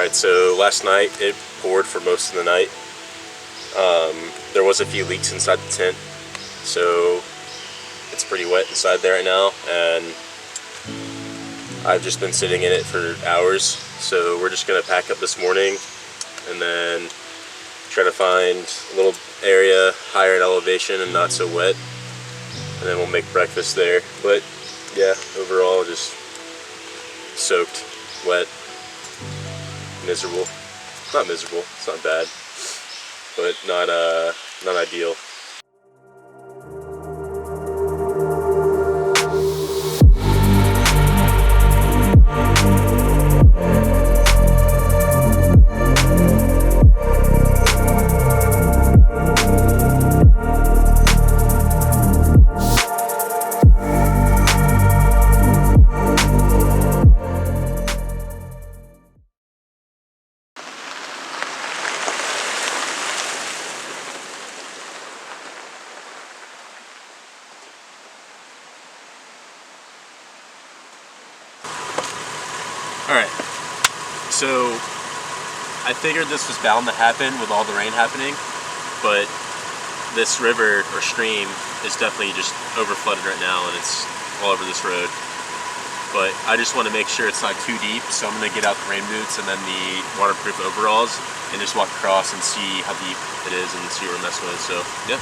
Alright, so last night it poured for most of the night. There was a few leaks inside the tent, so it's pretty wet inside there right now, and I've just been sitting in it for hours. So we're just gonna pack up this morning and then try to find a little area higher in elevation and not so wet, and then we'll make breakfast there. But yeah, overall just soaked, wet, miserable. Not miserable, it's not bad, but not ideal. Alright, so I figured this was bound to happen with all the rain happening, but this river or stream is definitely just over flooded right now, and it's all over this road. But I just want to make sure it's not too deep, so I'm going to get out the rain boots and then the waterproof overalls and just walk across and see how deep it is and see what we're messing with. So yeah.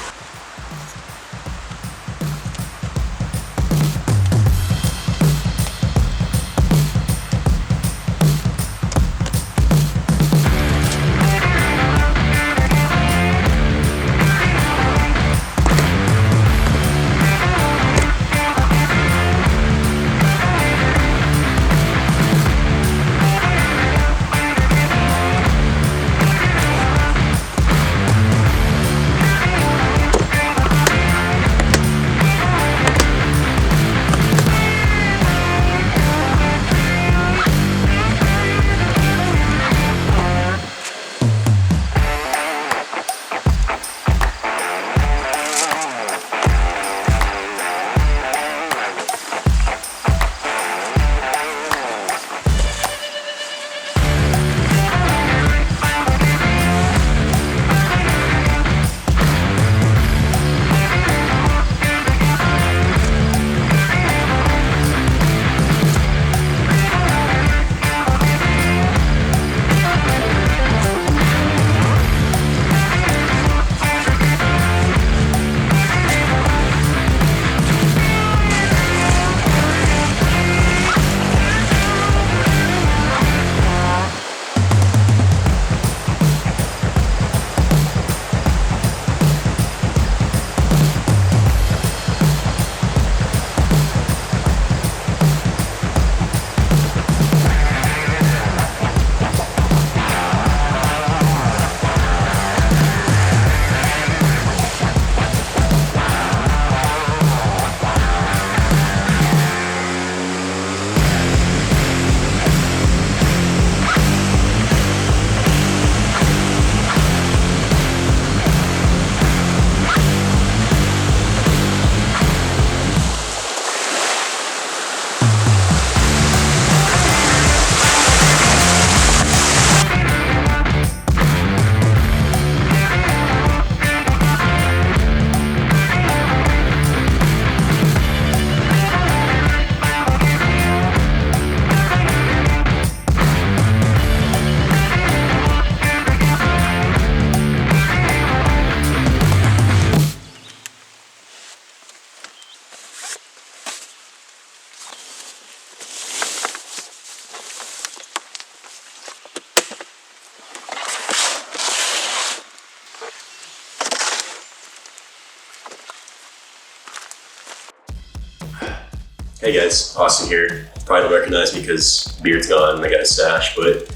Hey guys, Austin here. Probably don't recognize me because beard's gone and I got a stash, but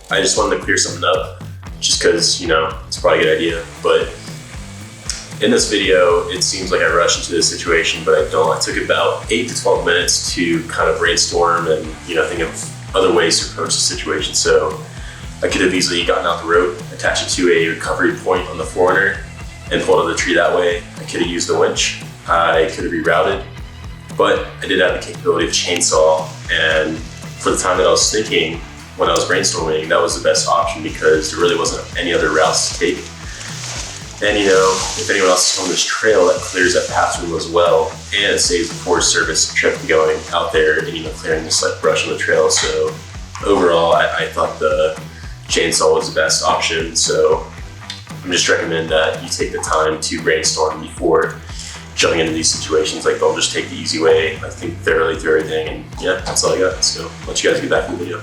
I just wanted to clear something up just because, you know, it's probably a good idea. But in this video, it seems like I rushed into this situation, but I don't. I took about 8 to 12 minutes to kind of brainstorm and, you know, think of other ways to approach the situation. So I could have easily gotten out the rope, attached it to a recovery point on the Forerunner, and pulled out the tree that way. I could have used the winch. I could have rerouted. But I did have the capability of chainsaw, and for the time that I was thinking, when I was brainstorming, that was the best option because there really wasn't any other routes to take. And you know, if anyone else is on this trail, that clears that path room as well, and it saves the Forest Service trip going out there and, you know, clearing this like brush on the trail. So overall, I thought the chainsaw was the best option. So I'm just recommend that you take the time to brainstorm before jumping into these situations. Like, don't just take the easy way. I think thoroughly through everything, and yeah, that's all I got. So let you guys get back in the video.